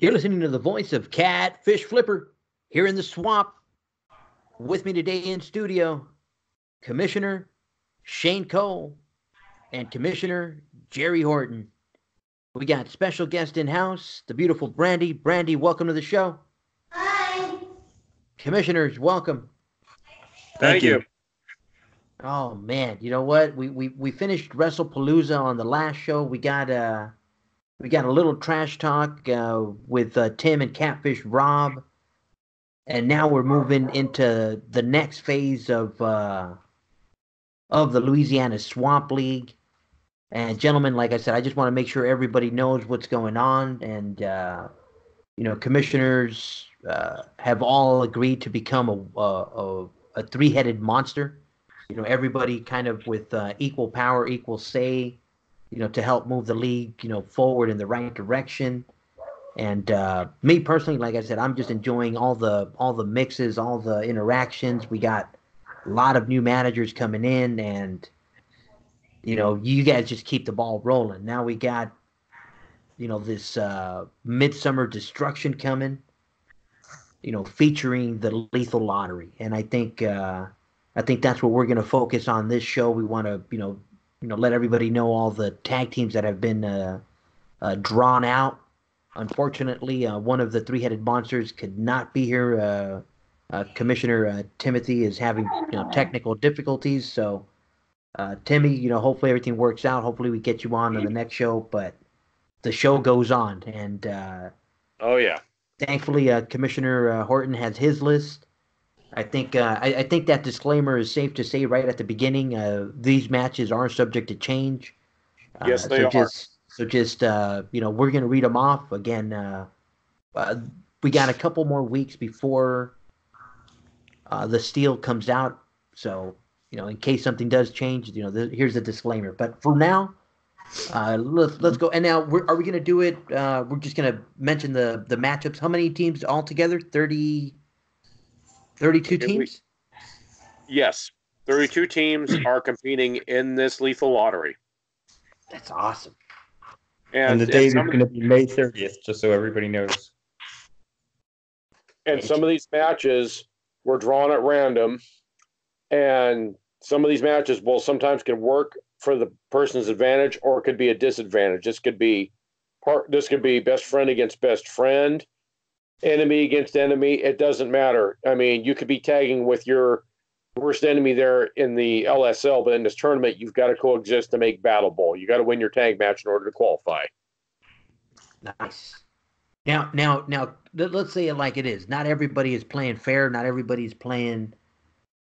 You're listening to the voice of Catfish Flipper here in the swamp. With me today in studio, Commissioner Shane Cole and Commissioner Jerry Horton. We got special guest in house, the beautiful Brandy. Brandy, welcome to the show. Hi. Commissioners, welcome. Thank you. Oh man, you know what? We finished WrestlePalooza on the last show. We got a little trash talk with Tim and Catfish Rob, and now we're moving into the next phase of the Louisiana Swamp League. And gentlemen, like I said, I just want to make sure everybody knows what's going on, and commissioners have all agreed to become a three-headed monster. You know, everybody kind of with equal power, equal say, to help move the league, forward in the right direction. And me personally, like I said, I'm just enjoying all the mixes, all the interactions. We got a lot of new managers coming in, and you guys just keep the ball rolling. Now we got this Midsummer Destruction coming, featuring the Lethal Lottery, and I think that's what we're going to focus on this show. We want to let everybody know all the tag teams that have been drawn out. Unfortunately, one of the three-headed monsters could not be here. Commissioner Timothy is having technical difficulties, so Timmy, hopefully everything works out. Hopefully we get you on to the next show, but the show goes on, and oh yeah. Thankfully, Commissioner Horton has his list. I think that disclaimer is safe to say right at the beginning. These matches are subject to change. Yes, they are. We're going to read them off again. We got a couple more weeks before the Steel comes out, so in case something does change, here's the disclaimer. But for now, let's go. And now, are we going to do it? We're just going to mention the matchups. How many teams altogether? 32 teams? Yes. 32 teams are competing in this Lethal Lottery. That's awesome. And the date is going to be May 30th, just so everybody knows. And some of these matches were drawn at random, and some of these matches sometimes can work for the person's advantage, or it could be a disadvantage. This could be best friend against best friend, enemy against enemy. It doesn't matter. I mean, you could be tagging with your worst enemy there in the LSL, but in this tournament, you've got to coexist to make Battle Bowl. You got to win your tag match in order to qualify. Nice. Now, let's say it like it is. Not everybody is playing fair. Not everybody's playing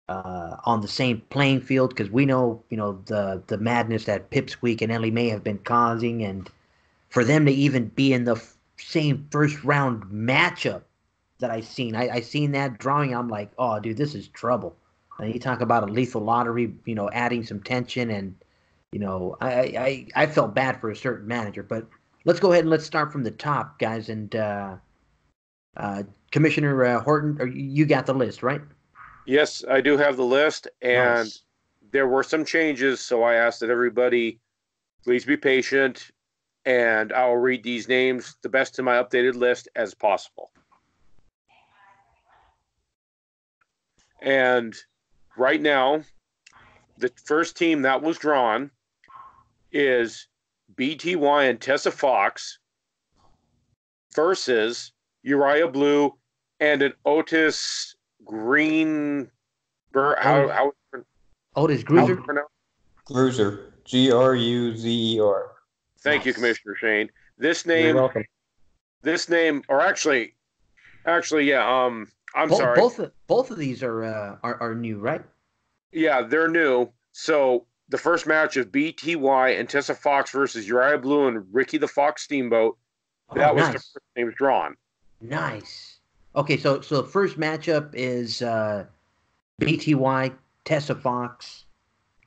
on the same playing field, because we know, the madness that Pipsqueak and Ellie Mae have been causing, and for them to even be in the same first round matchup that I seen that drawing, I'm like, oh, dude, this is trouble. And you talk about a Lethal Lottery, adding some tension, and I felt bad for a certain manager. But let's go ahead and let's start from the top, guys. And Commissioner Horton, you got the list, right? Yes, I do have the list, and nice. There were some changes, so I asked that everybody please be patient, and I'll read these names the best to my updated list as possible. And right now, the first team that was drawn is BTY and Tessa Fox versus Uriah Blue and an Otis Green. Otis Gruzer? Gruzer. Gruzer. Thank you, Commissioner Shane. This name. You're welcome. This name, or actually, yeah. I'm sorry. Both of these are new, right? Yeah, they're new. So the first match of BTY and Tessa Fox versus Uriah Blue and Ricky the Fox Steamboat. That was nice. The first names drawn. Nice. Okay, so the first matchup is BTY, Tessa Fox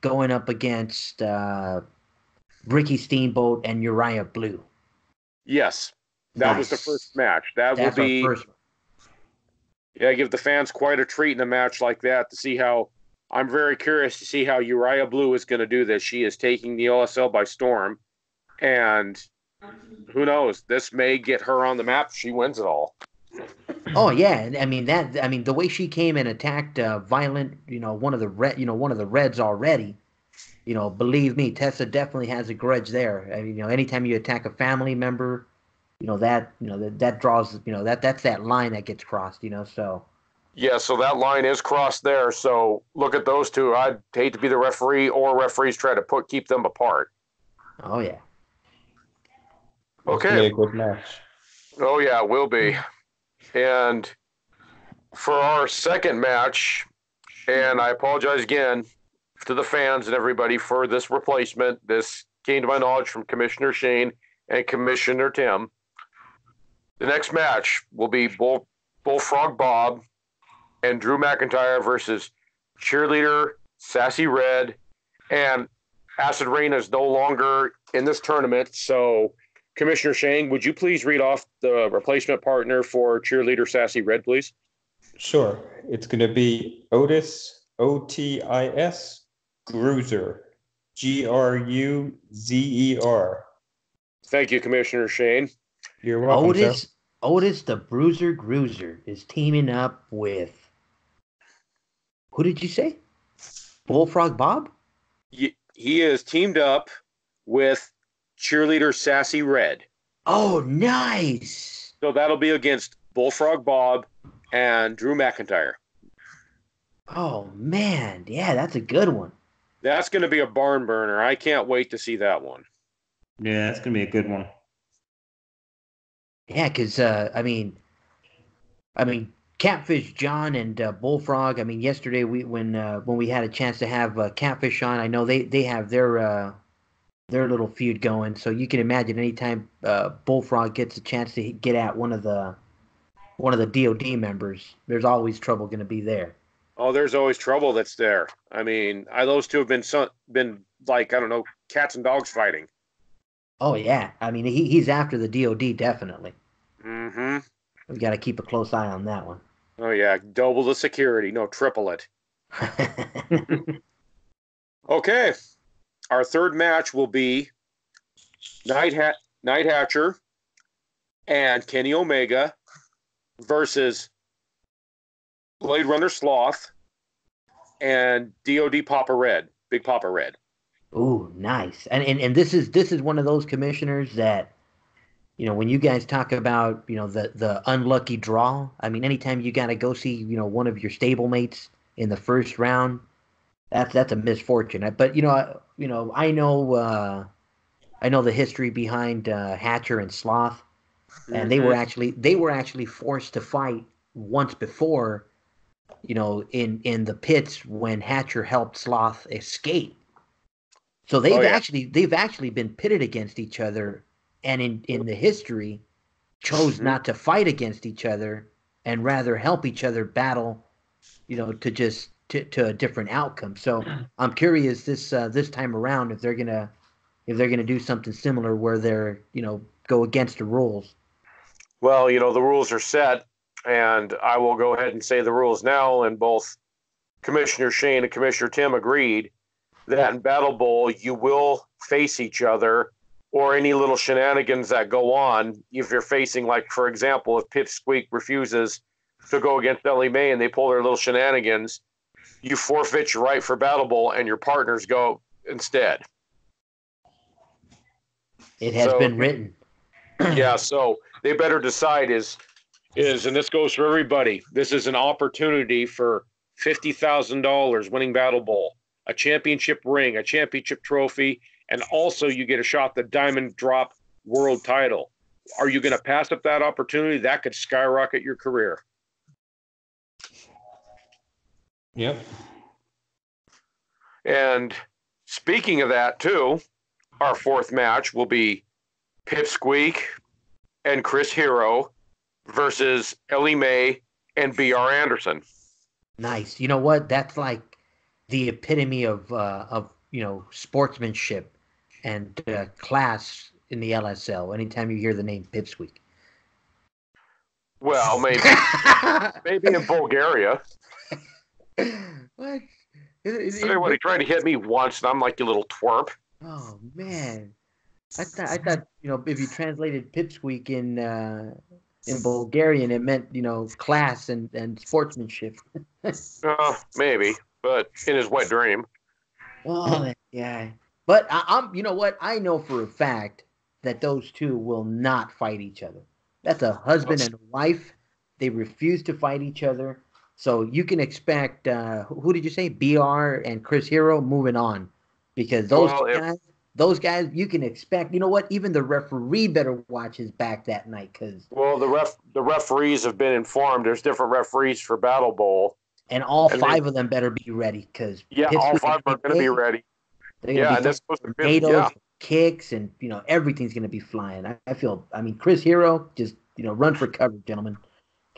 going up against Ricky Steamboat and Uriah Blue. Yes, that was the first match. That's will be our first one. Yeah, give the fans quite a treat in a match like that to see how. I'm very curious to see how Uriah Blue is going to do this. She is taking the LSL by storm, and who knows? This may get her on the map if she wins it all. Oh yeah, I mean the way she came and attacked Violent, one of the Reds already. Believe me, Tessa definitely has a grudge there. I mean, anytime you attack a family member, that draws, that's that line that gets crossed. So. Yeah, so that line is crossed there. So look at those two. I'd hate to be the referee, or referees try to keep them apart. Oh yeah. Okay. Be a good match. Oh yeah, it will be. And for our second match, and I apologize again to the fans and everybody for this replacement. This came to my knowledge from Commissioner Shane and Commissioner Tim. The next match will be Bullfrog Bob and Drew McIntyre versus Cheerleader Sassy Red. And Acid Rain is no longer in this tournament. So, Commissioner Shane, would you please read off the replacement partner for Cheerleader Sassy Red, please? Sure. It's going to be Otis, Otis, Gruzer, Gruzer. Thank you, Commissioner Shane. You're welcome, sir. Otis the Bruiser Gruzer is teaming up with, who did you say? Bullfrog Bob? He is teamed up with Cheerleader Sassy Red. Oh, nice. So that'll be against Bullfrog Bob and Drew McIntyre. Oh, man. Yeah, that's a good one. That's going to be a barn burner. I can't wait to see that one. Yeah, that's going to be a good one. Yeah, because, I mean, Catfish John and Bullfrog. I mean, yesterday when we had a chance to have Catfish on, I know they have their little feud going. So you can imagine anytime Bullfrog gets a chance to get at one of the DOD members, there's always trouble going to be there. Oh, there's always trouble that's there. I mean, those two have been like, I don't know, cats and dogs fighting. Oh yeah, I mean he's after the DOD definitely. Mm-hmm. We got to keep a close eye on that one. Oh yeah, double the security, no, triple it. Okay, our third match will be Night Hatcher and Kenny Omega versus Blade Runner Sloth and DOD Papa Red, Big Papa Red. Ooh, nice. And this is one of those commissioners that, when you guys talk about, the unlucky draw, I mean, anytime you got to go see, one of your stablemates in the first round, that's a misfortune. But I know the history behind Hatcher and Sloth, and they were actually forced to fight once before, in the pits when Hatcher helped Sloth escape. So they've actually been pitted against each other, and in the history, chose not to fight against each other and rather help each other battle, to a different outcome. So I'm curious this time around if they're gonna do something similar where they're go against the rules. Well, the rules are set, and I will go ahead and say the rules now. And both Commissioner Shane and Commissioner Tim agreed that in Battle Bowl you will face each other, or any little shenanigans that go on. If you're facing, like, for example, if Pipsqueak refuses to go against Ellie Mae and they pull their little shenanigans, you forfeit your right for Battle Bowl and your partners go instead. It has been written. Yeah, so they better decide is, and this goes for everybody, this is an opportunity for $50,000 winning Battle Bowl, a championship ring, a championship trophy, and also you get a shot at the Diamond Drop World title. Are you going to pass up that opportunity? That could skyrocket your career. Yep. And speaking of that, too, our fourth match will be Pipsqueak and Chris Hero versus Ellie Mae and B.R. Anderson. Nice. You know what? That's like the epitome of sportsmanship and class in the LSL. Anytime you hear the name Pipsqueak. Well, maybe in Bulgaria. What? Everybody tried to hit me once, and I'm like, you little twerp. Oh man. I thought if you translated pipsqueak in Bulgarian, it meant class and sportsmanship. Maybe, but in his wet dream. Oh, yeah. But I'm, you know what? I know for a fact that those two will not fight each other. That's a husband and wife. They refuse to fight each other. So you can expect, who did you say? BR and Chris Hero moving on. Because those guys, you can expect, you know what? Even the referee better watch his back that night. The referees have been informed. There's different referees for Battle Bowl. And all five of them better be ready because all five are going to be ready. They're going to be tornadoes, kicks, and everything's going to be flying. I mean, Chris Hero, just run for cover, gentlemen.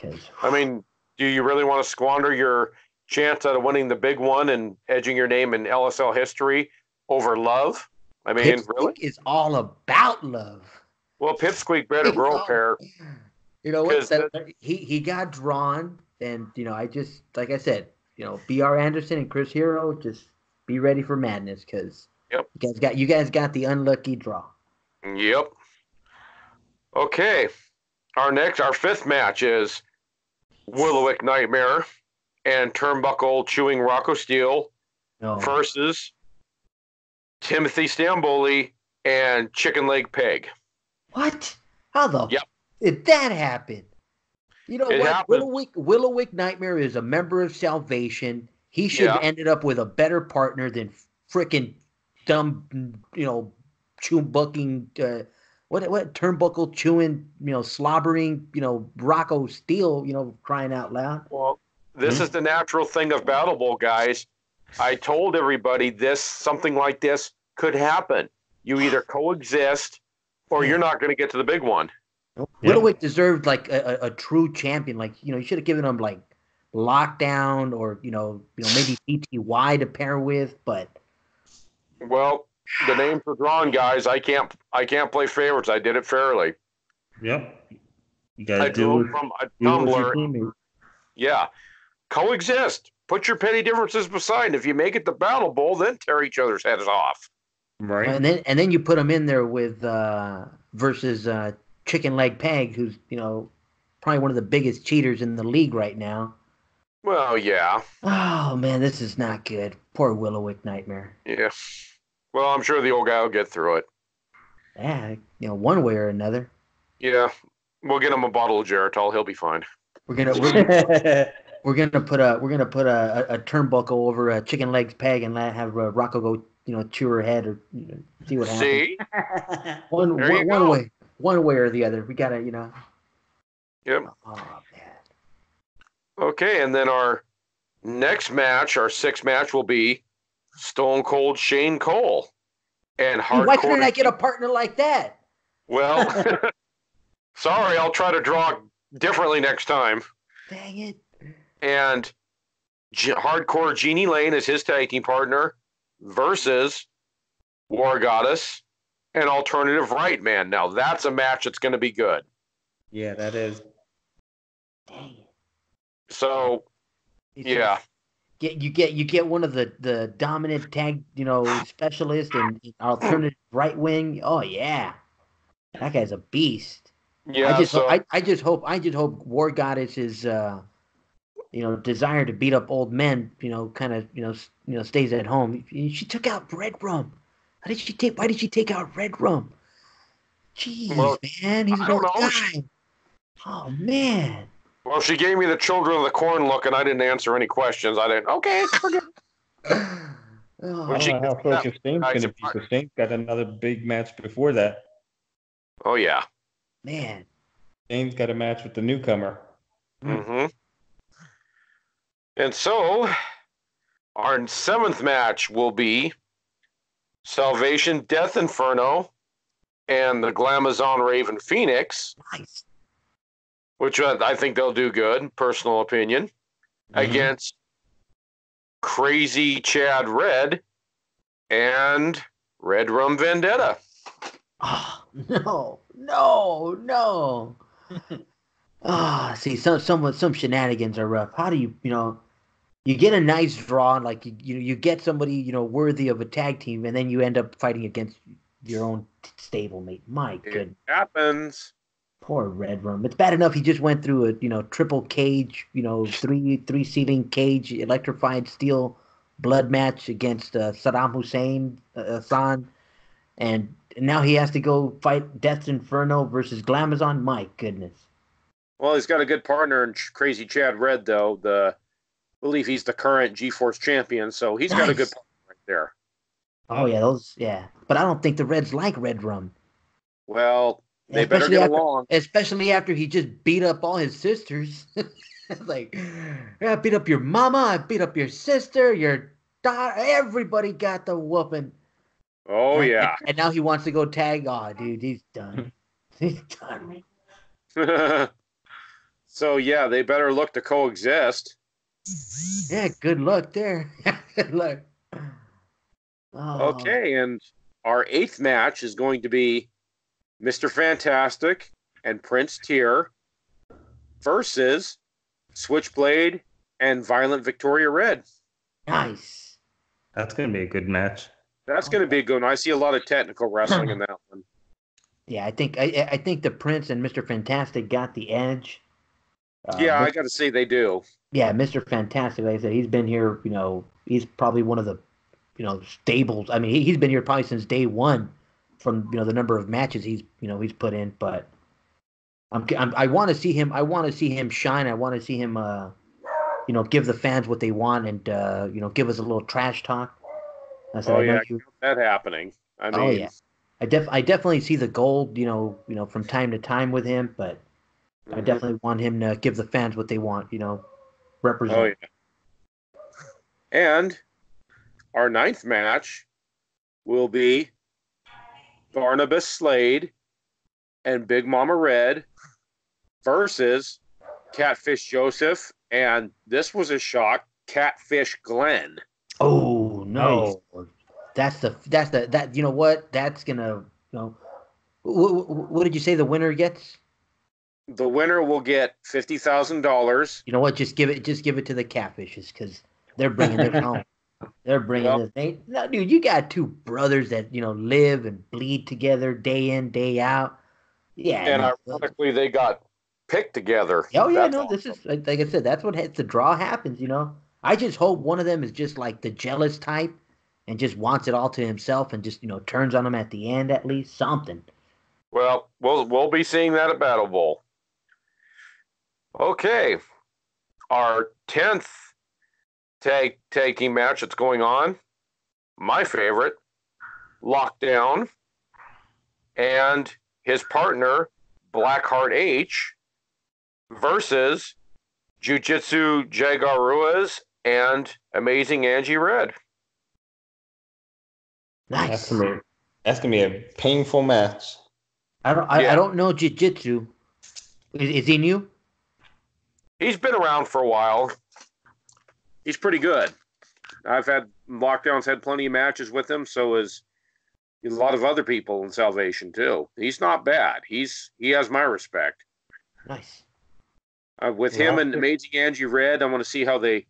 Do you really want to squander your chance at winning the big one and edging your name in LSL history over love? Pipsqueak really? Is all about love. Well, Pipsqueak better grow a pair. You know what? He got drawn, and like I said, BR Anderson and Chris Hero, just be ready for madness because you guys got the unlucky draw. Yep. Okay, our fifth match is Willowick Nightmare and Turnbuckle Chewing Rocco Steel versus Timothy Stamboli and Chicken Leg Peg. What? How did that happen? You know what? Willowick Nightmare is a member of Salvation. He should have ended up with a better partner than frickin' dumb, turnbuckle chewing, slobbering, Rocco Steel, crying out loud. Well, this is the natural thing of Battle Bowl, guys. I told everybody something like this could happen. You either coexist or you're not going to get to the big one. Willowick deserved like a true champion. Like, you should have given him like Lockdown or, maybe PTY to pair with, but. Well, the names are drawn, guys. I can't play favorites. I did it fairly. Yep. You I drew from a tumbler. Yeah. Coexist. Put your petty differences beside. If you make it the Battle Bowl, then tear each other's heads off. Right. And then you put them in there with versus Chicken Leg Peg, who's probably one of the biggest cheaters in the league right now. Well, yeah. Oh man, this is not good. Poor Willowick Nightmare. Yeah. Well, I'm sure the old guy will get through it. Yeah, one way or another. Yeah, we'll get him a bottle of Geritol. He'll be fine. We're gonna put a turnbuckle over a Chicken Legs Peg and have Rocco go chew her head or see what happens. See, one way or the other. We gotta Yep. Oh man. Okay, and then our next match, our sixth match, will be Stone Cold Shane Cole and Hardcore. Why couldn't I get a partner like that? Well, sorry, I'll try to draw differently next time. Dang it. And Hardcore Jeannie Lane is his tag team partner versus War Goddess and Alternative Right Man. Now, that's a match that's going to be good. Yeah, that is. Dang it. So, yeah. You get one of the dominant tag, specialist and alternative right wing. Oh yeah. That guy's a beast. Yeah, I just hope War Goddess's desire to beat up old men, kind of stays at home. She took out Red Rum. Why did she take out Red Rum? Jeez, man, he's an old guy. Oh man. Well, she gave me the Children of the Corn look, and I didn't answer any questions. I didn't. Okay, forget. I don't know how focused Shane's going to be, because Shane's got another big match before that. Oh, yeah. Man. Shane's got a match with the newcomer. Mm-hmm. And so, our seventh match will be Salvation Death Inferno and the Glamazon Raven Phoenix. Nice. Which I think they'll do good, personal opinion, against Crazy Chad Red and Red Rum Vendetta. Oh, no. See, some shenanigans are rough. How do you get a nice draw, like you get somebody, worthy of a tag team, and then you end up fighting against your own stablemate. My It goodness. happens. Poor Red Rum. It's bad enough he just went through a triple cage, three ceiling cage, electrified steel blood match against Saddam Hussein, Hassan, and now he has to go fight Death's Inferno versus Glamazon. My goodness. Well, he's got a good partner in Crazy Chad Red, though. I believe he's the current G-Force champion, so he's got a good partner right there. Oh yeah, but I don't think the Reds like Red Rum. Well, they better get along. Especially after he just beat up all his sisters. Like, I beat up your mama, I beat up your sister, your daughter. Everybody got the whooping. Oh, yeah. And now he wants to go tag. Oh, dude, he's done. He's done. So, yeah, they better look to coexist. Yeah, good luck there. Good luck. Oh. Okay, and our 8th match is going to be Mr. Fantastic and Prince Tier versus Switchblade and Violent Victoria Red. Nice. That's going to be a good match. That's going to be a good one. I see a lot of technical wrestling in that one. Yeah, I think the Prince and Mr. Fantastic got the edge. Yeah, I got to say they do. Yeah, Mr. Fantastic, like I said, he's been here, he's probably one of the, stables. I mean, he's been here probably since day one from, the number of matches he's put in, but I want to see him. I want to see him shine. I want to see him, give the fans what they want and, give us a little trash talk. That happening. I mean, oh yeah, I definitely see the gold, from time to time with him, but I definitely want him to give the fans what they want, represent. Oh yeah. And our 9th match will be Barnabas Slade and Big Mama Red versus Catfish Joseph, and this was a shock, Catfish Glenn. Oh no. Nice. That you know what? That's gonna what did you say the winner gets? The winner will get $50,000. You know what? Just give it to the Catfishes because they're bringing this home. They're bringing this. No, dude, you got 2 brothers that live and bleed together day in day out. Yeah, and ironically, they got picked together. Oh yeah, this is like I said. That's what the draw happens. I just hope one of them is just like the jealous type and just wants it all to himself and just turns on him at the end at least something. Well, we'll be seeing that at Battle Bowl. Okay, our 10th tag team match that's going on. My favorite, Lockdown, and his partner Blackheart H versus Jiu-Jitsu Jaguar Ruiz and Amazing Angie Red. Nice. That's gonna be a painful match. I don't know Jiu-Jitsu. Is he new? He's been around for a while. He's pretty good. Lockdown's had plenty of matches with him, so is a lot of other people in Salvation too. He's not bad. He has my respect. Nice. With him and Amazing Angie Red, I want to see how they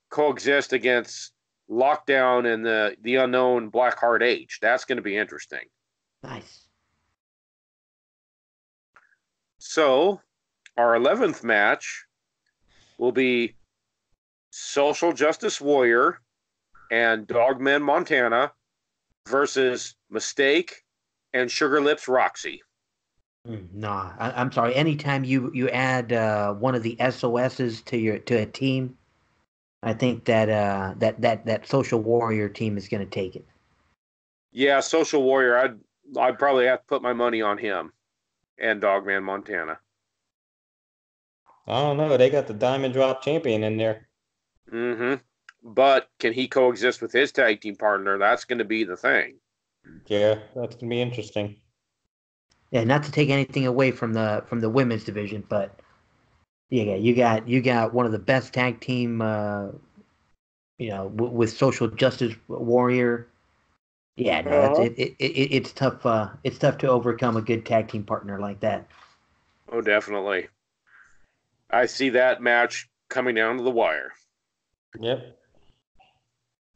coexist against Lockdown and the unknown Blackheart H. That's going to be interesting. Nice. So, our 11th match will be Social Justice Warrior and Dogman Montana versus Mistake and Sugar Lips Roxy. Nah, I'm sorry. Anytime you add one of the SOSs to a team, I think that Social Warrior team is going to take it. Yeah, Social Warrior. I'd probably have to put my money on him and Dogman Montana. I don't know. They got the Diamond Drop champion in there. But can he coexist with his tag team partner? That's going to be the thing. Yeah, that's going to be interesting. Yeah, not to take anything away from the women's division, but yeah, you got one of the best tag team, with Social Justice Warrior. Yeah, no, it's tough. It's tough to overcome a good tag team partner like that. Oh, definitely. I see that match coming down to the wire. Yep.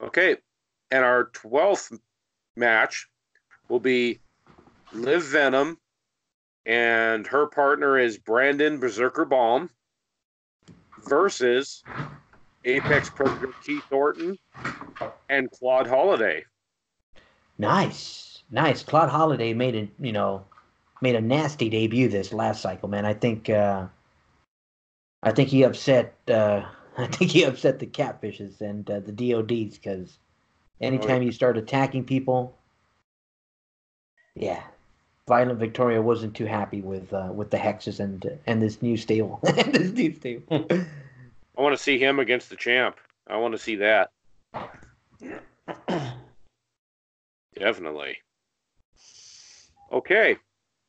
Okay, and our 12th match will be Liv Venom, and her partner is Brandon Berserker Balm versus Apex Predator Keith Thornton and Claude Holiday. Nice. Claude Holiday made a nasty debut this last cycle, man. I think he upset the catfishes and the DODs, because anytime you start attacking people, yeah, Violent Victoria wasn't too happy with the hexes and this new stable. I want to see him against the champ. I want to see that. Definitely. Okay.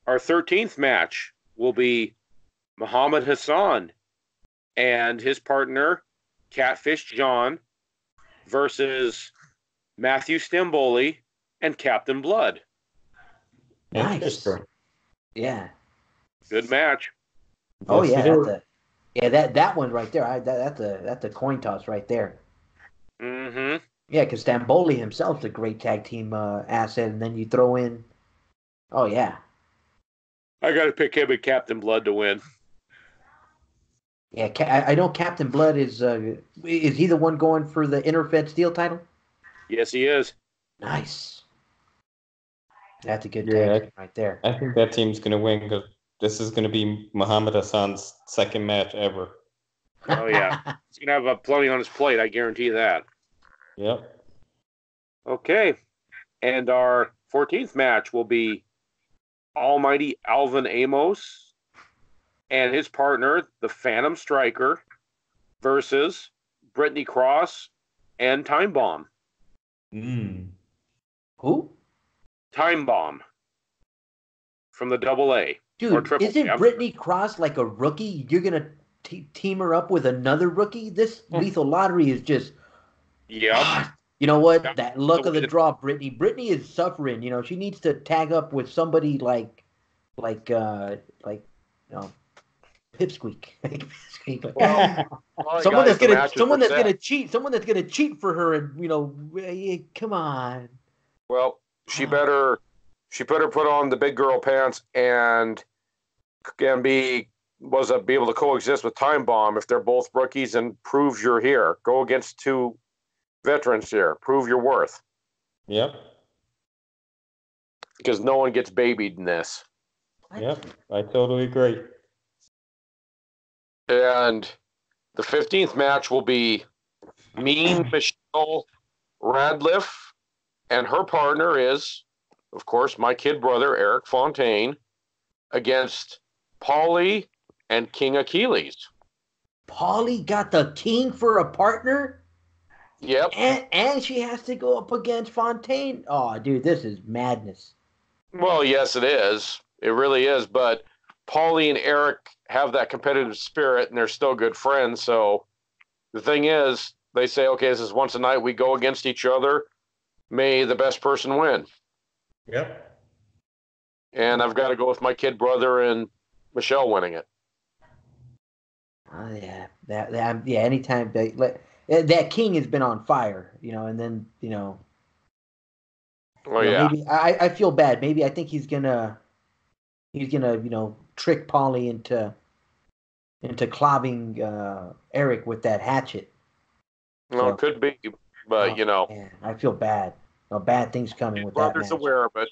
Our 13th match will be Muhammad Hassan and his partner, Catfish John, versus Matthew Stamboli and Captain Blood. Nice. Yeah. Good match. Oh yeah, that one right there. That's a coin toss right there. Mm-hmm. Yeah, because Stamboli himself's a great tag team asset, and then you throw in. Oh yeah. I got to pick him and Captain Blood to win. Yeah, I know Captain Blood is he the one going for the InterFed Steel title? Yes, he is. Nice. That's a good tag team right there. I think that team's going to win because this is going to be Muhammad Hassan's second match ever. Oh, yeah. He's going to have plenty on his plate. I guarantee that. Yep. Okay. And our 14th match will be Almighty Alvin Amos and his partner, the Phantom Striker, versus Brittany Cross and Time Bomb. Who? Time Bomb from the AA. Dude, isn't Brittany Cross like a rookie? You're going to team her up with another rookie? This Lethal Lottery is just... Yeah. You know what? That luck of the draw, Brittany. Brittany is suffering. You know, she needs to tag up with somebody like Pipsqueak. Someone that's gonna cheat. Someone that's gonna cheat for her, and come on. Well, she better put on the big girl pants and can be able to coexist with Time Bomb if they're both rookies, and prove you're here. Go against two veterans here. Prove your worth. Yep. Because no one gets babied in this. Yep, I totally agree. And the 15th match will be Mean Michelle Radliff, and her partner is, of course, my kid brother, Eric Fontaine, against Paulie and King Achilles. Paulie got the King for a partner? Yep. And she has to go up against Fontaine. Oh, dude, this is madness. Well, yes, it is. It really is. But Paulie and Eric have that competitive spirit, and they're still good friends. So the thing is, they say, okay, this is once a night. We go against each other. May the best person win. Yep. And I've got to go with my kid brother and Michelle winning it. Oh, yeah. Anytime that King has been on fire, and then, Oh, yeah. Maybe I feel bad. Maybe I think he's gonna trick Paulie into clobbing Eric with that hatchet. Well, it could be, but man, I feel bad. Bad things coming with that match. Aware of it.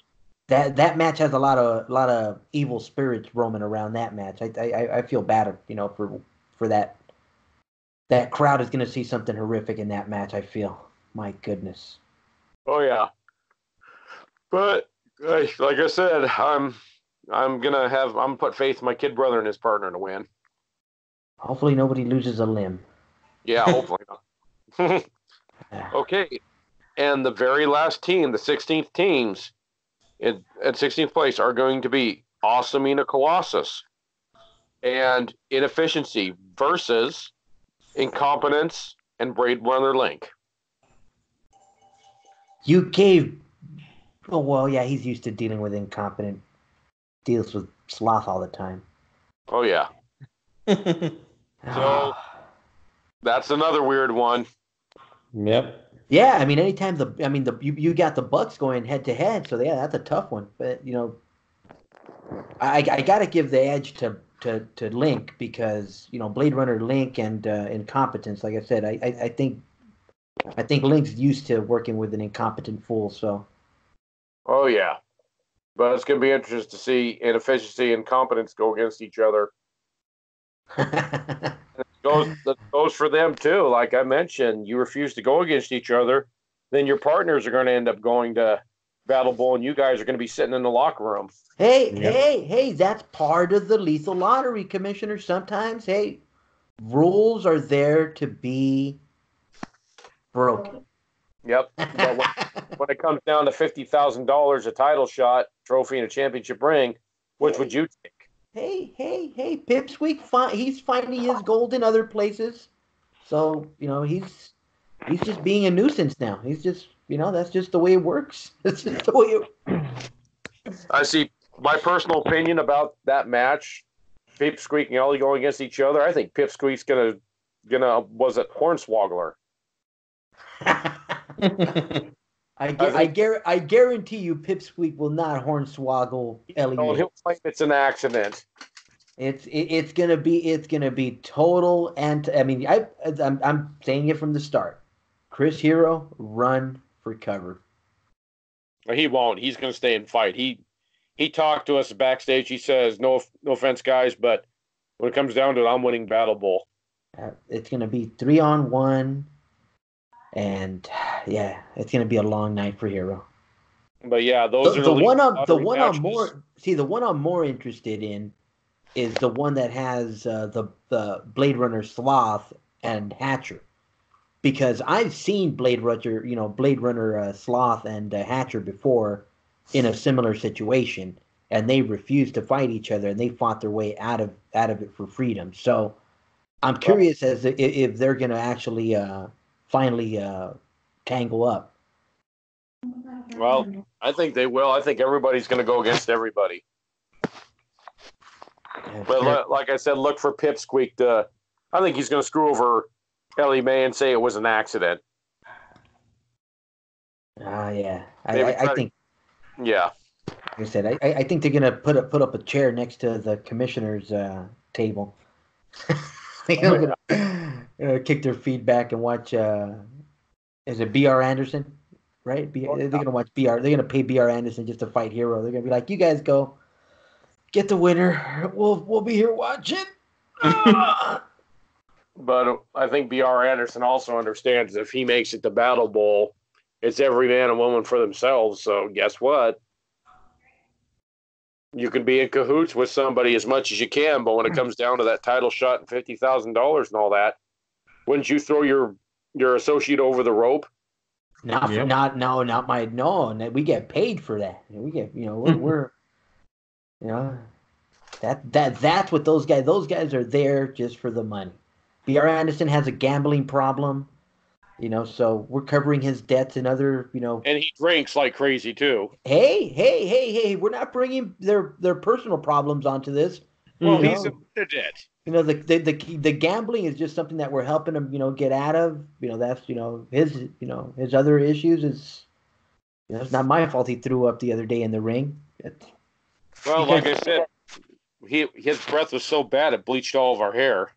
That match has a lot of evil spirits roaming around that match. I feel bad, for that. That crowd is going to see something horrific in that match. I feel. My goodness. Oh yeah. But like I said, I'm gonna put faith in my kid brother and his partner to win. Hopefully nobody loses a limb. Yeah, hopefully not. Okay, and the very last team, the 16th teams, at 16th place are going to be Awesomeina Colossus and Inefficiency versus Incompetence and Braid Runner Link. You gave. Oh well, yeah, he's used to dealing with incompetent. Deals with sloth all the time. Oh yeah. So that's another weird one. Yep. Yeah, I mean, anytime you got the Bucks going head to head, so yeah, that's a tough one. But I got to give the edge to Link because Blade Runner Link and incompetence. Like I said, I think Link's used to working with an incompetent fool. So. Oh yeah, but it's going to be interesting to see inefficiency and competence go against each other. That goes for them too. Like I mentioned, you refuse to go against each other, then your partners are going to end up going to Battle Bowl, and you guys are going to be sitting in the locker room. Hey, that's part of the lethal lottery, Commissioner. Sometimes, hey, rules are there to be broken. Yep. But when it comes down to $50,000, a title shot, trophy, and a championship ring, which would you take? Hey, Pipsqueak, he's finding his gold in other places. So, he's just being a nuisance now. He's just, that's just the way it works. That's just the way I see. My personal opinion about that match, Pipsqueak and Ellie going against each other, I think Pipsqueak's gonna was it Hornswoggler? I guarantee you Pipsqueak will not hornswoggle Ellie. Oh, he'll claim it's an accident. It's gonna be total, and I mean I'm saying it from the start. Chris Hero, run for cover. He won't. He's going to stay and fight. He talked to us backstage. He says, "No offense, guys, but when it comes down to it, I'm winning Battle Bowl." It's gonna be 3-on-1, and yeah, it's gonna be a long night for Hero. But yeah, those are the one I'm more interested in is the one that has the Blade Runner Sloth and Hatcher, because I've seen Blade Runner Sloth and Hatcher before in a similar situation, and they refused to fight each other, and they fought their way out of it for freedom. So I'm curious as to if they're going to actually finally tangle up. Well, I think they will. I think everybody's going to go against everybody. But like I said, look for Pipsqueak I think he's going to screw over Ellie Mae and say it was an accident. Yeah. I think. Yeah. Like I said, I think they're going to put up a chair next to the commissioner's table. They're gonna kick their feet back and watch. Is it B.R. Anderson? Right? They're gonna watch B.R. They're gonna pay B.R. Anderson just to fight Hero. They're gonna be like, "You guys go, get the winner. We'll be here watching." But I think B.R. Anderson also understands if he makes it to Battle Bowl, it's every man and woman for themselves. So guess what? You can be in cahoots with somebody as much as you can, but when it comes down to that title shot and $50,000 and all that, wouldn't you throw your associate over the rope? Not my. We get paid for that. We get we're that's what those guys. Those guys are there just for the money. B.R. Anderson has a gambling problem. So we're covering his debts and other, And he drinks like crazy too. Hey, we're not bringing their personal problems onto this. Well, he's admitted it. The gambling is just something that we're helping him, get out of. That's his other issues is, it's not my fault he threw up the other day in the ring. Like I said, his breath was so bad it bleached all of our hair.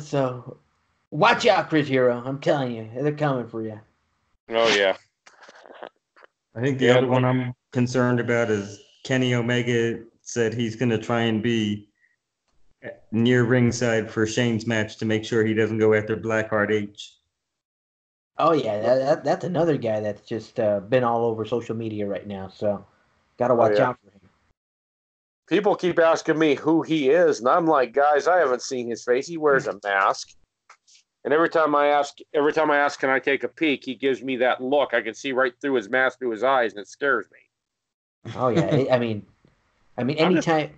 So watch out, Chris Hero. I'm telling you, they're coming for you. Oh, yeah. I think the other one I'm concerned about is Kenny Omega said he's going to try and be near ringside for Shane's match to make sure he doesn't go after Blackheart H. Oh, yeah, that's another guy that's just been all over social media right now, so got to watch out for him. People keep asking me who he is, and I'm like, guys, I haven't seen his face. He wears a mask. And every time I ask, can I take a peek, he gives me that look. I can see right through his mask, through his eyes, and it scares me. Oh yeah, I mean, anytime,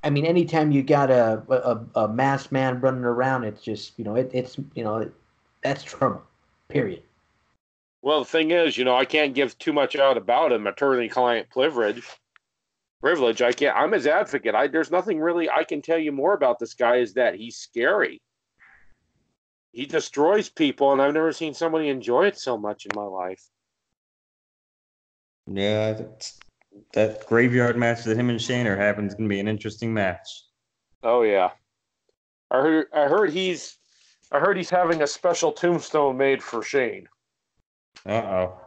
anytime you got a masked man running around, it's just that's trouble. Period. Well, the thing is, I can't give too much out about him. Attorney-client privilege. I can't. I'm his advocate. There's nothing really I can tell you more about this guy is that he's scary. He destroys people, and I've never seen somebody enjoy it so much in my life. Yeah, that graveyard match that him and Shane are having is going to be an interesting match. Oh yeah, I heard he's having a special tombstone made for Shane. Uh-oh.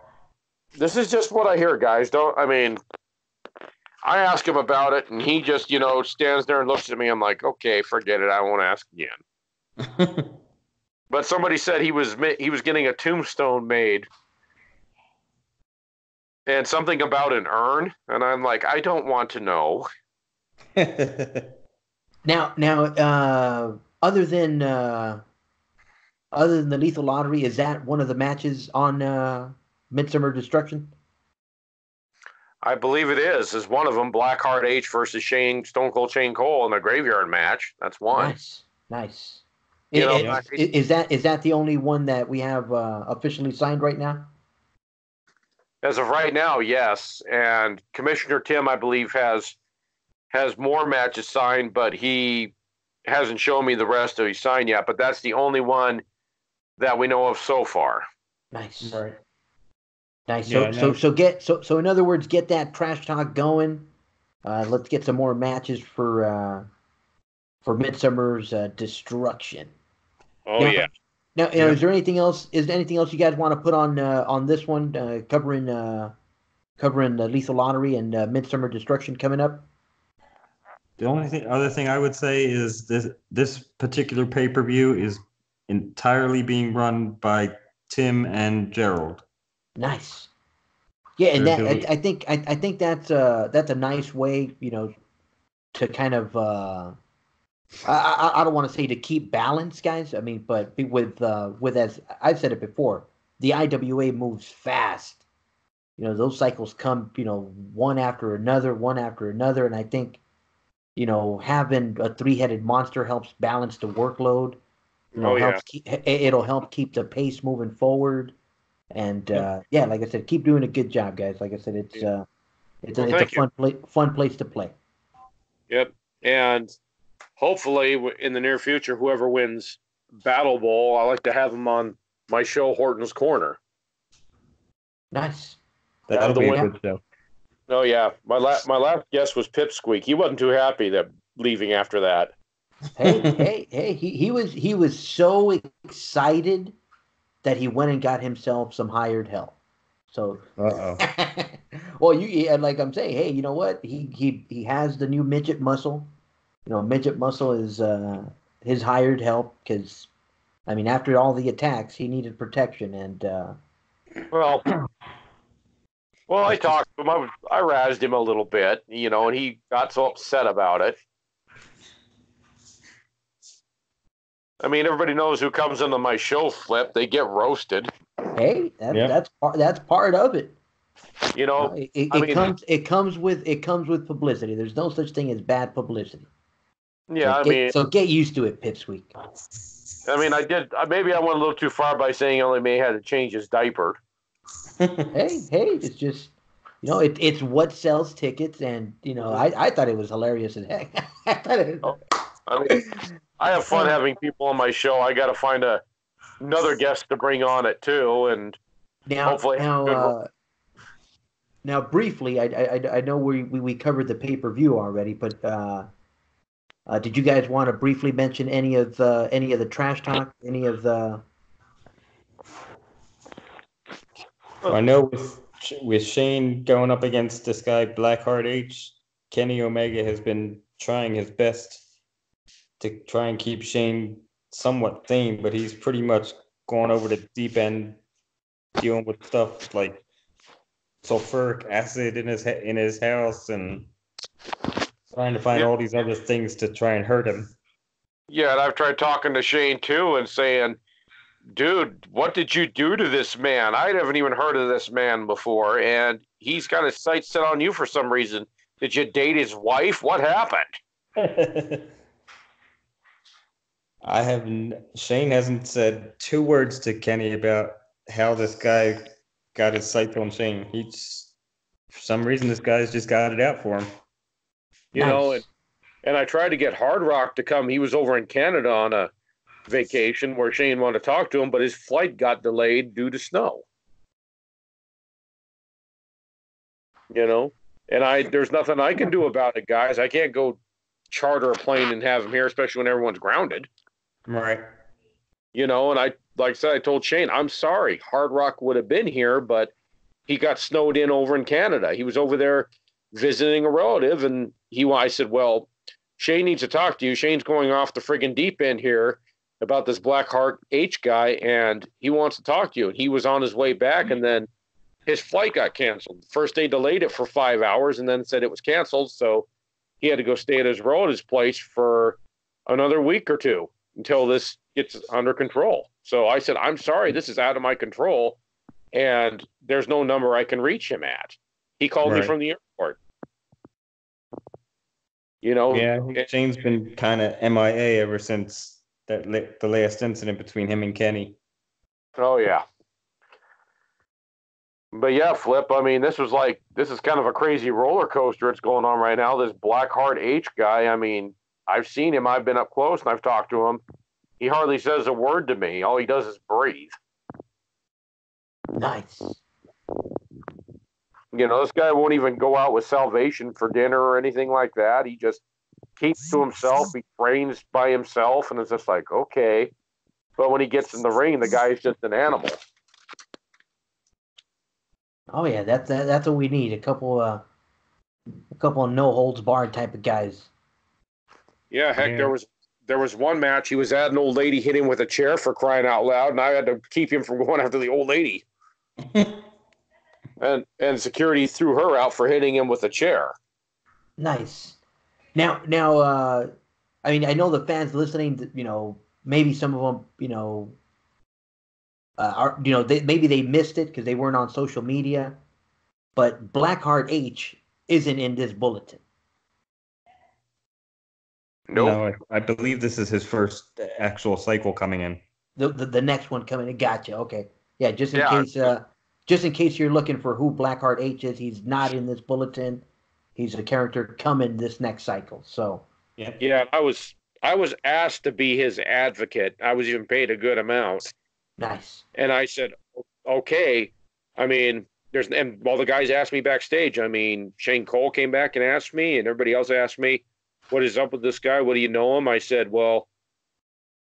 This is just what I hear, guys. I ask him about it, and he just, stands there and looks at me. I'm like, okay, forget it. I won't ask again. But somebody said he was getting a tombstone made, and something about an urn, and I'm like, I don't want to know. Now, other than the Lethal Lottery, is that one of the matches on Midsummer Destruction? I believe it is one of them. Blackheart H versus Stone Cold Shane Cole in a graveyard match. That's one. Nice. Is that the only one that we have officially signed right now? As of right now, yes. And Commissioner Tim, I believe, has more matches signed, but he hasn't shown me the rest of he's signed yet. But that's the only one that we know of so far. Nice. Right. Nice. Yeah, So in other words, get that trash talk going. Let's get some more matches for Midsummer's Destruction. Oh yeah. Now, is there anything else? Is there anything else you guys want to put on this one, covering Lethal Lottery and Midsummer Destruction coming up? The only other thing I would say is this particular pay-per-view is entirely being run by Tim and Gerald. Nice. Yeah, and I think that's a nice way, to kind of I don't want to say to keep balance, guys. I mean, but with as I've said it before, the IWA moves fast. Those cycles come, one after another, and I think, having a three-headed monster helps balance the workload. It'll help keep the pace moving forward. And like I said, keep doing a good job, guys. Like I said, it's a fun place to play. Yep, and hopefully in the near future, whoever wins Battle Bowl, I like to have them on my show, Horton's Corner. Nice. That'll be a good show. Oh yeah, my last guest was Pipsqueak. He wasn't too happy that leaving after that. Hey! He was so excited that he went and got himself some hired help. So, well, like I'm saying, hey, you know what? He has the new midget muscle. Midget muscle is his hired help because, I mean, after all the attacks, he needed protection and. Well, I talked to him. I razzed him a little bit, and he got so upset about it. I mean, everybody knows who comes into my show, Flip. They get roasted. Hey, that's part of it. It comes with publicity. There's no such thing as bad publicity. Yeah, so get used to it, Pipsqueak. I mean, maybe I went a little too far by saying he only may have to change his diaper. hey, it's just, it's what sells tickets, and I thought it was hilarious as heck. I have fun having people on my show. I got to find another guest to bring on it too, and hopefully. Now, briefly, I know we covered the pay-per-view already, but did you guys want to briefly mention any of the trash talk? Any of the? I know with Shane going up against this guy Blackheart H, Kenny Omega has been trying his best to try and keep Shane somewhat sane, but he's pretty much gone over the deep end, dealing with stuff like sulfuric acid in his house and trying to find all these other things to try and hurt him. Yeah, and I've tried talking to Shane too and saying, dude, what did you do to this man? I haven't even heard of this man before, and he's got his sights set on you for some reason. Did you date his wife? What happened? Shane hasn't said two words to Kenny about how this guy got his sights on Shane. For some reason, this guy's just got it out for him. And I tried to get Hard Rock to come. He was over in Canada on a vacation where Shane wanted to talk to him, but his flight got delayed due to snow. And there's nothing I can do about it, guys. I can't go charter a plane and have him here, especially when everyone's grounded. Right. And like I said, I told Shane, I'm sorry. Hard Rock would have been here, but he got snowed in over in Canada. He was over there visiting a relative, and I said, well, Shane needs to talk to you. Shane's going off the friggin' deep end here about this Blackheart H guy, and he wants to talk to you. And he was on his way back, and then his flight got canceled. First, they delayed it for 5 hours and then said it was canceled, so he had to go stay at his relative's place for another week or two until this gets under control. So I said, I'm sorry, this is out of my control, and there's no number I can reach him at. He called me from the airport. Yeah, Shane's been kind of MIA ever since the last incident between him and Kenny. Oh, yeah. But yeah, Flip, I mean, this is kind of a crazy roller coaster that's going on right now. This Blackheart H guy, I mean, I've seen him. I've been up close and I've talked to him. He hardly says a word to me. All he does is breathe. Nice. This guy won't even go out with Salvation for dinner or anything like that. He just keeps to himself. He trains by himself, and it's just like, okay. But when he gets in the ring, the guy's just an animal. Oh yeah, that's what we need. A couple of no holds barred type of guys. Yeah, heck, there was one match he was at, an old lady hit him with a chair, for crying out loud, and I had to keep him from going after the old lady. and security threw her out for hitting him with a chair. Nice. Now, I mean, I know the fans listening, maybe some of them, maybe they missed it because they weren't on social media, but Blackheart H isn't in this bulletin. Nope. No, I believe this is his first actual cycle coming in. The next one coming in. Gotcha. Okay. Yeah, just in case you're looking for who Blackheart H is, he's not in this bulletin. He's a character coming this next cycle. So yeah, I was asked to be his advocate. I was even paid a good amount. Nice. And I said, okay. I mean, the guys asked me backstage. I mean, Shane Cole came back and asked me, and everybody else asked me, what is up with this guy? What do you know him? I said, well,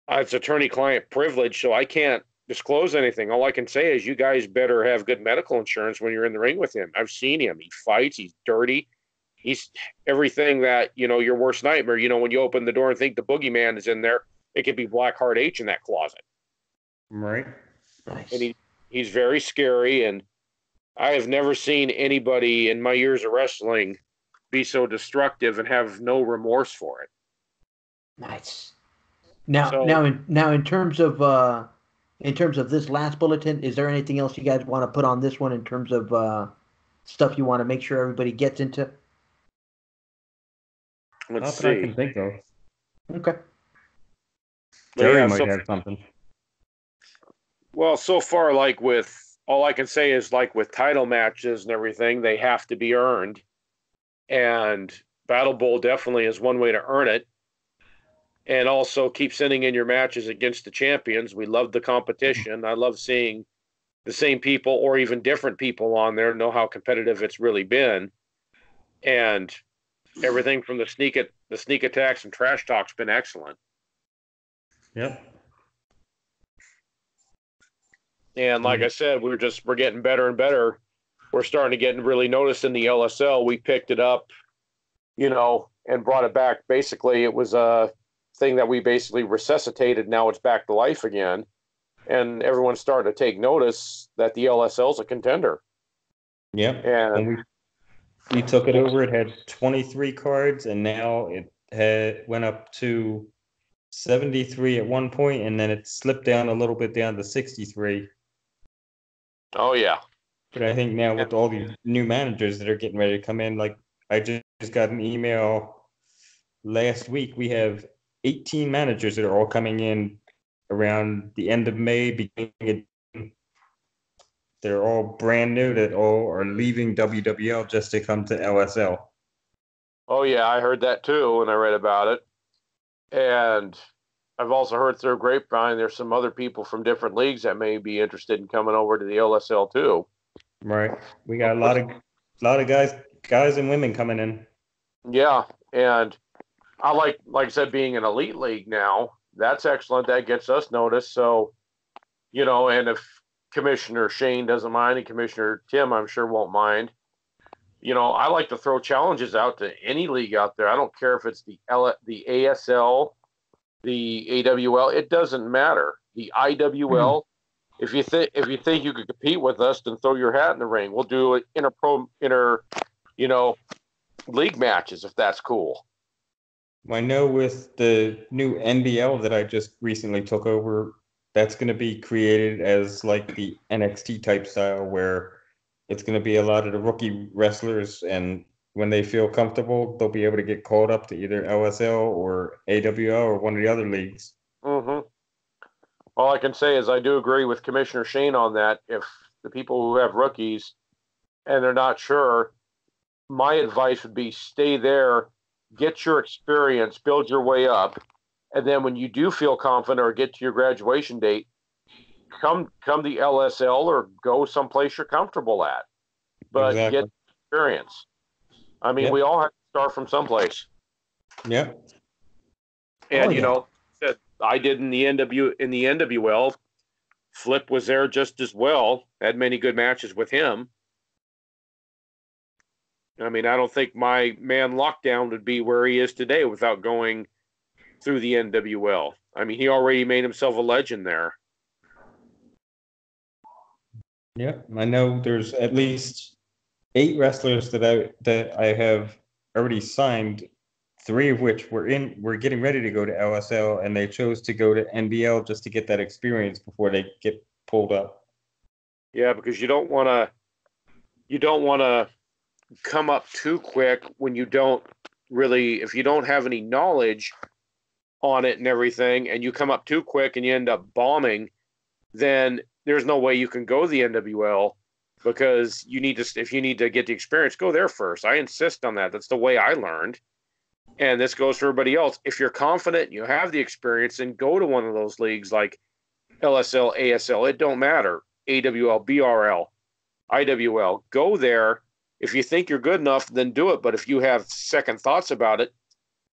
it's attorney-client privilege, so I can't disclose anything. All I can say is you guys better have good medical insurance when you're in the ring with him. I've seen him. He fights. He's dirty. He's everything that, your worst nightmare. When you open the door and think the boogeyman is in there, it could be Blackheart H in that closet. Right. Nice. And he's very scary, and I have never seen anybody in my years of wrestling be so destructive and have no remorse for it. Nice. Now, in terms of this last bulletin, is there anything else you guys want to put on this one in terms of stuff you want to make sure everybody gets into? Let's see. Not that I can think of. Okay. Jerry might have something. Well, so far, all I can say is with title matches and everything, they have to be earned. And Battle Bowl definitely is one way to earn it. And also keep sending in your matches against the champions. We love the competition. I love seeing the same people or even different people on there, know how competitive it's really been. And everything from the sneak attacks and trash talk's been excellent. Yep. And like I said, we're getting better and better. We're starting to get really noticed in the LSL. We picked it up, and brought it back. Basically, it was a thing that we basically resuscitated. Now it's back to life again. And everyone's starting to take notice that the LSL is a contender. Yep. And we took it over. It had 23 cards, and now it went up to 73 at one point, and then it slipped down a little bit down to 63. Oh, yeah. But I think now with all these new managers that are getting ready to come in, I just got an email last week. We have 18 managers that are all coming in around the end of May, beginning of June. They're all brand new that all are leaving WWL just to come to LSL. Oh, yeah, I heard that too when I read about it. And I've also heard through grapevine there's some other people from different leagues that may be interested in coming over to the LSL too. Right. We got a lot of guys guys and women coming in. Yeah, and I like I said, being an elite league now. That's excellent. That gets us noticed. So, and if Commissioner Shane doesn't mind, and Commissioner Tim, I'm sure, won't mind. I like to throw challenges out to any league out there. I don't care if it's the ASL, the AWL. It doesn't matter. The IWL. If you think you could compete with us, then throw your hat in the ring. We'll do inter league matches if that's cool. I know with the new NBL that I just recently took over, that's going to be created as like the NXT type style where it's going to be a lot of the rookie wrestlers, and when they feel comfortable, they'll be able to get called up to either LSL or AWL or one of the other leagues. Mm-hmm. All I can say is I do agree with Commissioner Shane on that. If the people who have rookies and they're not sure, my advice would be stay there, get your experience, build your way up, and then when you do feel confident or get to your graduation date, come the LSL or go someplace you're comfortable at. But Exactly. get experience. I mean, Yep. we all have to start from someplace. Yeah. And that I did in the NWL. Flip was there just as well. Had many good matches with him. I mean, I don't think my man Lockdown would be where he is today without going through the NWL. I mean, he already made himself a legend there. Yeah, I know there's at least 8 wrestlers that I have already signed, 3 of which were getting ready to go to LSL, and they chose to go to NBL just to get that experience before they get pulled up. Yeah, because you don't want to come up too quick when you don't really, if you don't have any knowledge on it and everything, and you come up too quick and you end up bombing, then there's no way you can go the NWL, because if you need to get the experience, go there first. I insist on that. That's the way I learned. And this goes for everybody else. If you're confident and you have the experience, then go to one of those leagues like LSL, ASL. It don't matter. AWL, BRL, IWL. Go there. If you think you're good enough, then do it. But if you have second thoughts about it,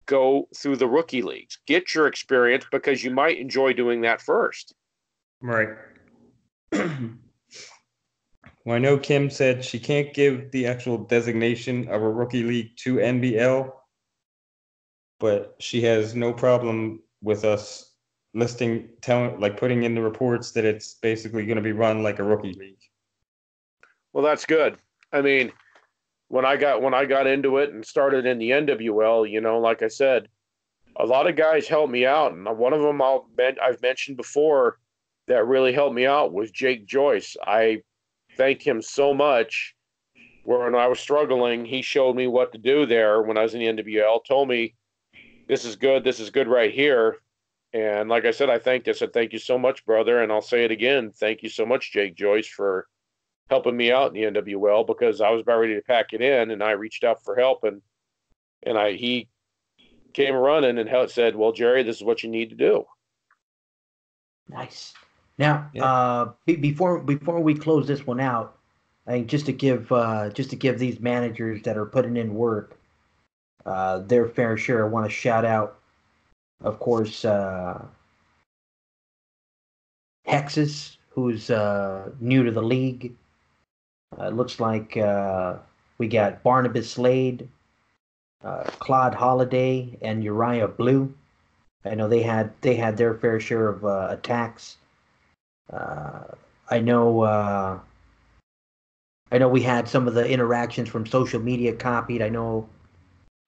go through the rookie leagues. Get your experience, because you might enjoy doing that first. Right. Well, I know Kim said she can't give the actual designation of a rookie league to NBL, but she has no problem with us putting in the reports that it's basically going to be run like a rookie league. Well, that's good. I mean, when I got into it and started in the NWL, like I said, a lot of guys helped me out, and one of them I've mentioned before that really helped me out was Jake Joyce. I thank him so much. When I was struggling, he showed me what to do there when I was in the NWL, told me, this is good right here. And like I said, I said, thank you so much, brother. And I'll say it again. Thank you so much, Jake Joyce, for helping me out in the NWL, because I was about ready to pack it in, and I reached out for help, and he came running and said, well, Jerry, this is what you need to do. Nice. Now, before we close this one out, I think just to give these managers that are putting in work their fair share, I want to shout out, of course, Hexus, who's new to the league. Looks like we got Barnabas Slade, Claude Holiday, and Uriah Blue. I know they had their fair share of attacks. I know we had some of the interactions from social media copied. I know,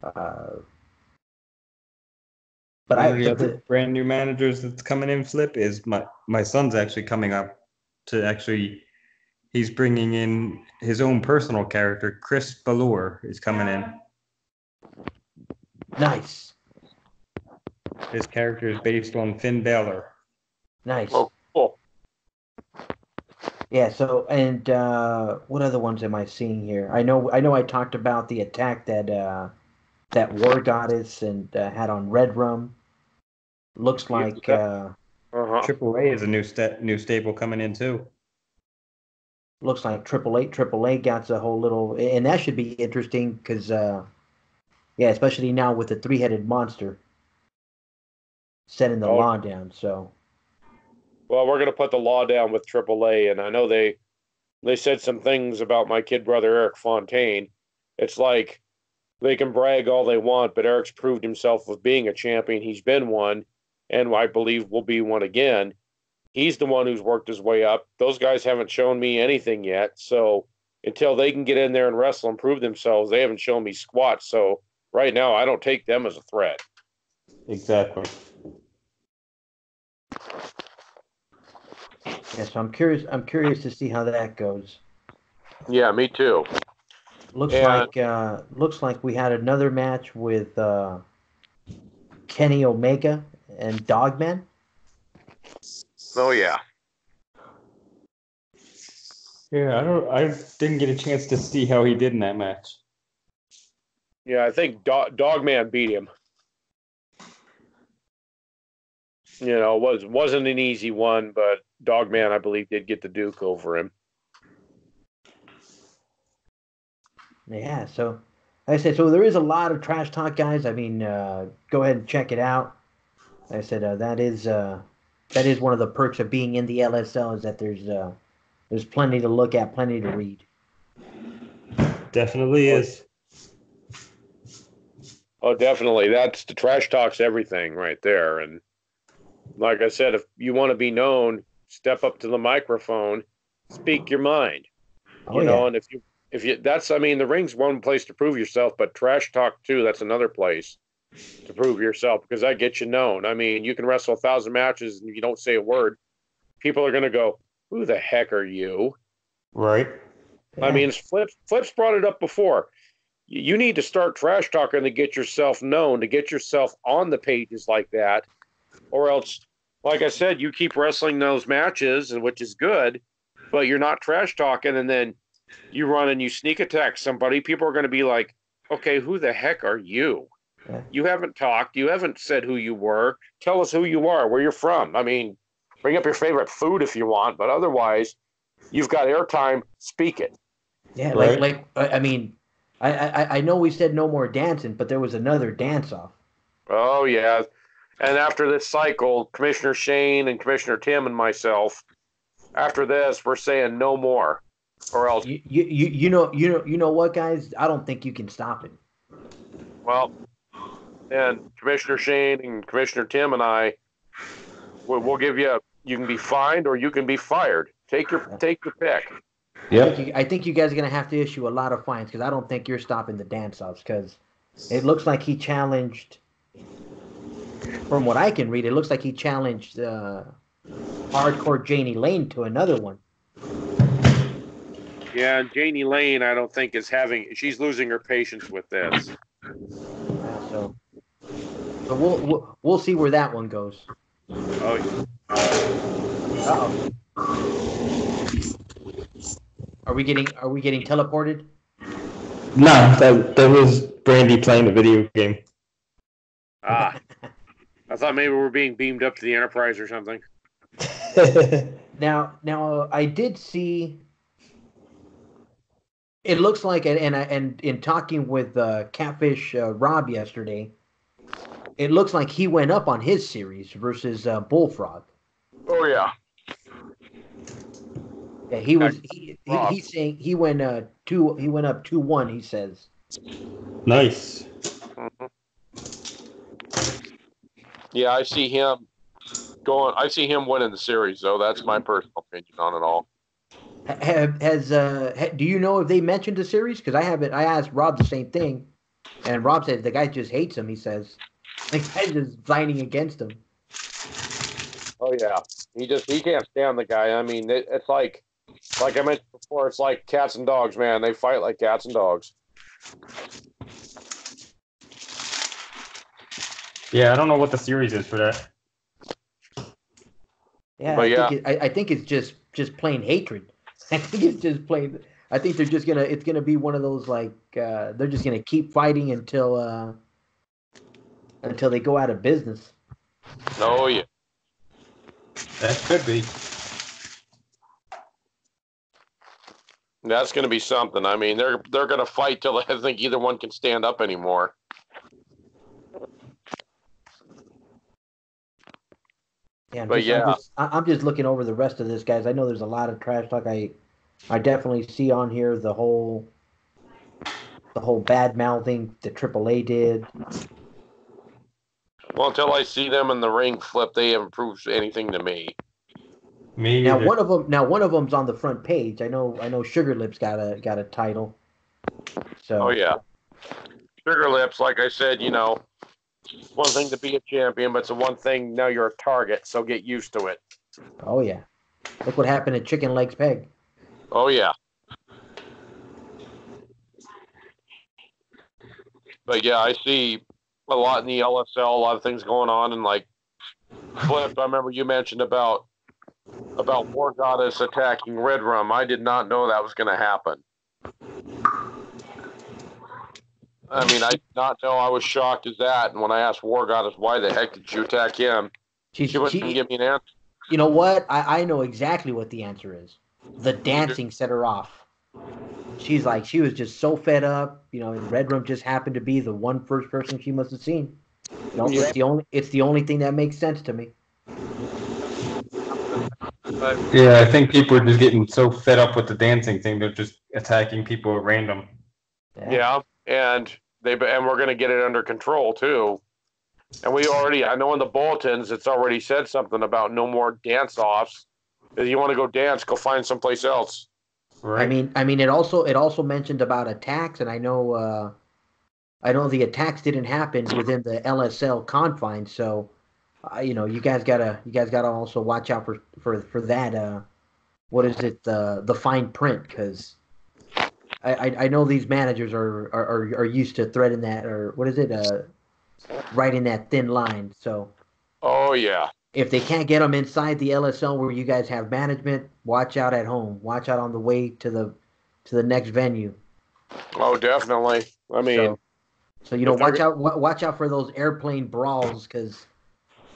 but one of the other brand new managers that's coming in, Flip, is my son's actually coming up to he's bringing in his own personal character. Chris Ballore is coming in. Nice. His character is based on Finn Balor. Nice. Oh, cool. Yeah. So, and what other ones am I seeing here? I know. I talked about the attack that War Goddess and had on Red Rum. Looks like Triple A is a new stable coming in too. looks like Triple A got a whole little, and that should be interesting because, yeah, especially now with the three-headed monster setting the law down. So, well, we're going to put the law down with AAA, and I know they said some things about my kid brother Eric Fontaine. It's like they can brag all they want, but Eric's proved himself with being a champion. He's been one, and I believe will be one again. He's the one who's worked his way up. Those guys haven't shown me anything yet. So until they can get in there and wrestle and prove themselves, they haven't shown me squat. So right now, I don't take them as a threat. Exactly. yeah, so I'm curious to see how that goes. Yeah, me too. Looks like we had another match with Kenny Omega and Dogman. Oh yeah. Yeah, I didn't get a chance to see how he did in that match. Yeah, I think Dogman beat him. Wasn't an easy one, but Dogman, I believe, did get the Duke over him. Yeah, so like I said, so there is a lot of trash talk, guys. I mean, go ahead and check it out. Like I said, that is one of the perks of being in the LSL is that there's plenty to look at, plenty to read. Definitely is. Oh, definitely. That's the trash talk's everything right there. And like I said, if you want to be known, step up to the microphone, speak your mind. And if you that's, I mean, the ring's one place to prove yourself, but trash talk too, that's another place to prove yourself because that gets you known. I mean, you can wrestle 1,000 matches and you don't say a word. People are going to go, who the heck are you? Right. Yeah. I mean, Flip's brought it up before. You need to start trash talking to get yourself known, to get yourself on the pages like that. Or else, like I said, you keep wrestling those matches, which is good, but you're not trash talking, and then you run and you sneak attack somebody. People are going to be like, okay, who the heck are you? Yeah. You haven't talked. You haven't said who you were. Tell us who you are, where you're from. I mean, bring up your favorite food if you want, but otherwise, you've got airtime. Speak it. Yeah, right? I mean, I know we said no more dancing, but there was another dance-off. Oh, yeah. And after this cycle, Commissioner Shane and Commissioner Tim and myself, after this, we're saying no more, or else. You know what, guys? I don't think you can stop it. Well, and Commissioner Shane and Commissioner Tim and I, we'll give you. You can be fined or you can be fired. Take your pick. Yeah. I think you guys are gonna have to issue a lot of fines because I don't think you're stopping the dance-offs because it looks like he challenged. From what I can read, it looks like he challenged Hardcore Janie Lane to another one. Yeah, and Janie Lane, I don't think she's losing her patience with this. So we'll see where that one goes. Oh. Uh-oh. Are we getting teleported? No, that was Brandy playing a video game. I thought maybe we were being beamed up to the Enterprise or something. Now I did see. It looks like, and in talking with Catfish Rob yesterday, it looks like he went up on his series versus Bullfrog. Oh yeah. Yeah, he's saying he went up 2-1. He says. Nice. Mm-hmm. Yeah, I see him winning the series, though. That's my personal opinion on it all. Do you know if they mentioned the series? Because I haven't. I asked Rob the same thing, and Rob said the guy just hates him. He says the guy's just fighting against him. Oh yeah, he can't stand the guy. I mean, it's like I mentioned before. It's like cats and dogs, man. They fight like cats and dogs. Yeah, I don't know what the series is for that. Yeah, I think it's just plain hatred. I think it's just plain. I think it's gonna be one of those like they're just gonna keep fighting until they go out of business. Oh yeah, that could be. That's going to be something. I mean, they're going to fight till I think either one can stand up anymore. Yeah, But yeah. I'm just looking over the rest of this, guys. I know there's a lot of trash talk. I definitely see on here the whole bad mouthing the AAA did. Well, until I see them in the ring flip, they haven't proved anything to me. Me Now either. one of them's on the front page. I know Sugar Lips got a title. So Oh yeah, Sugar Lips. Like I said, it's one thing to be a champion, but it's the one thing now you're a target. So get used to it. oh yeah, look what happened at Chicken Legs Peg. Oh yeah. But yeah, I see a lot in the LSL, a lot of things going on, and like Flip, I remember you mentioned about War Goddess attacking Red Rum. I did not know that was going to happen. I mean, I did not know. I was shocked as that. And when I asked War Goddess, why the heck did you attack him? She wouldn't even give me an answer. You know what? I know exactly what the answer is. The dancing set her off. She was just so fed up. And Red Room just happened to be the first person she must have seen. It's the only thing that makes sense to me. Yeah, I think people are just getting so fed up with the dancing thing, they're just attacking people at random. Yeah, and we're going to get it under control too. And I know in the bulletins, it's already said something about no more dance-offs. If you want to go dance, go find someplace else. Right. I mean, it also mentioned about attacks, and I know the attacks didn't happen within the LSL confines, so you guys gotta also watch out for that. What is it? The fine print, because I know these managers are used to threading that, or what is it? Writing that thin line. So. Oh yeah. If they can't get them inside the LSL where you guys have management, watch out at home. Watch out on the way to the next venue. Oh, definitely. I mean, so watch out for those airplane brawls, because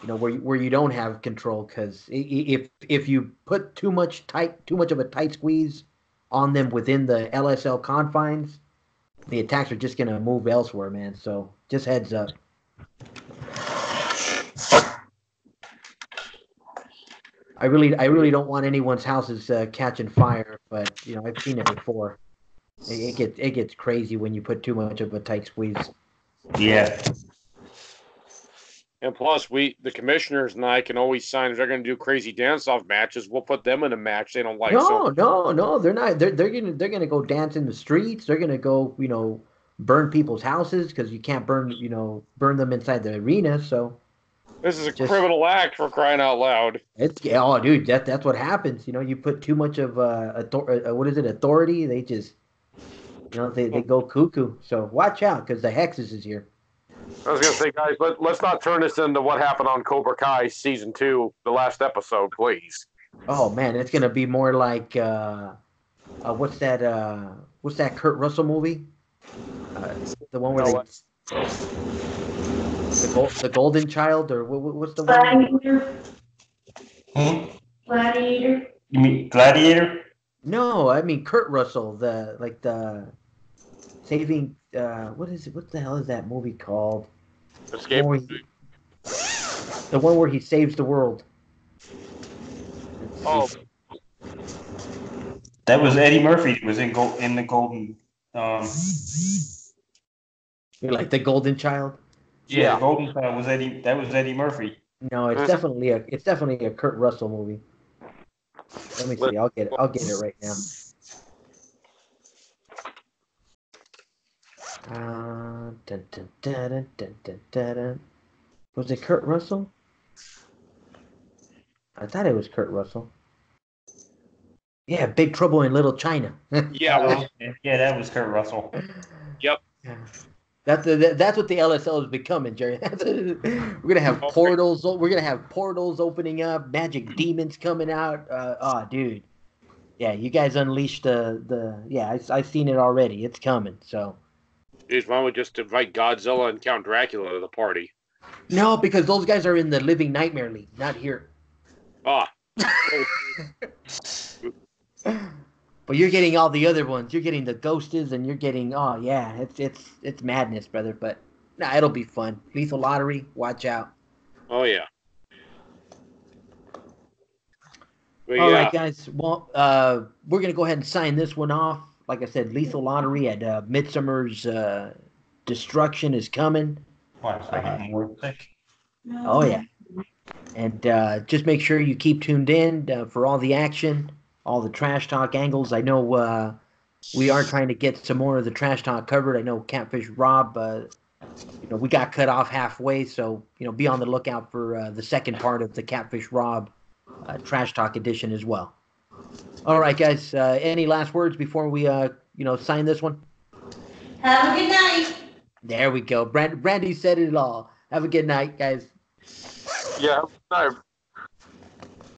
where you don't have control. Because if you put too much of a tight squeeze on them within the LSL confines, the attacks are just gonna move elsewhere, man. So just heads up. I really don't want anyone's houses catching fire, but I've seen it before. It gets crazy when you put too much of a tight squeeze. Yeah. And plus, the commissioners and I can always sign if they're going to do crazy dance-off matches. We'll put them in a match they don't like. No, they're not. They're gonna go dance in the streets. They're gonna go burn people's houses, because you can't burn them inside the arena. So. This is a criminal act, for crying out loud. Dude, that's what happens. You put too much of authority, they just they go cuckoo. So watch out, because the Hexes is here. I was gonna say, guys, let's not turn this into what happened on Cobra Kai season 2, the last episode, please. Oh man, it's gonna be more like what's that Kurt Russell movie? The one where the Golden Child, or what's the one? Gladiator. You mean Gladiator? No, I mean Kurt Russell, the saving. What is it? What the hell is that movie called? Escape. The one where he saves the world. Oh, that was Eddie Murphy. Was in the Golden. You're like the Golden Child. Yeah, the Golden Child was Eddie. That was Eddie Murphy. No, it's definitely a Kurt Russell movie. Let me see. I'll get it right now. Was it Kurt Russell? I thought it was Kurt Russell. Yeah, Big Trouble in Little China. Yeah, that was Kurt Russell. Yep. That's what the LSL is becoming, Jerry. We're gonna have portals. We're gonna have portals opening up. Magic demons coming out. Dude. Yeah, you guys unleashed the. Yeah, I've seen it already. It's coming. So. Jeez, why don't we just invite Godzilla and Count Dracula to the party? No, because those guys are in the Living Nightmare League, not here. Ah. But you're getting all the other ones. You're getting the Ghosties, and you're getting it's madness, brother. But nah, it'll be fun. Lethal Lottery, watch out. Oh yeah. But All yeah. right, guys. Well, we're gonna go ahead and sign this one off. Like I said, Lethal Lottery at Midsummer's Destruction is coming. Watch that more thick. Oh yeah, and just make sure you keep tuned in for all the action, all the trash talk angles. I know we are trying to get some more of the trash talk covered. I know Catfish Rob, we got cut off halfway, so be on the lookout for the second part of the Catfish Rob trash talk edition as well. All right, guys. Any last words before we sign this one? Have a good night. There we go. Brandy said it all. Have a good night, guys. Yeah.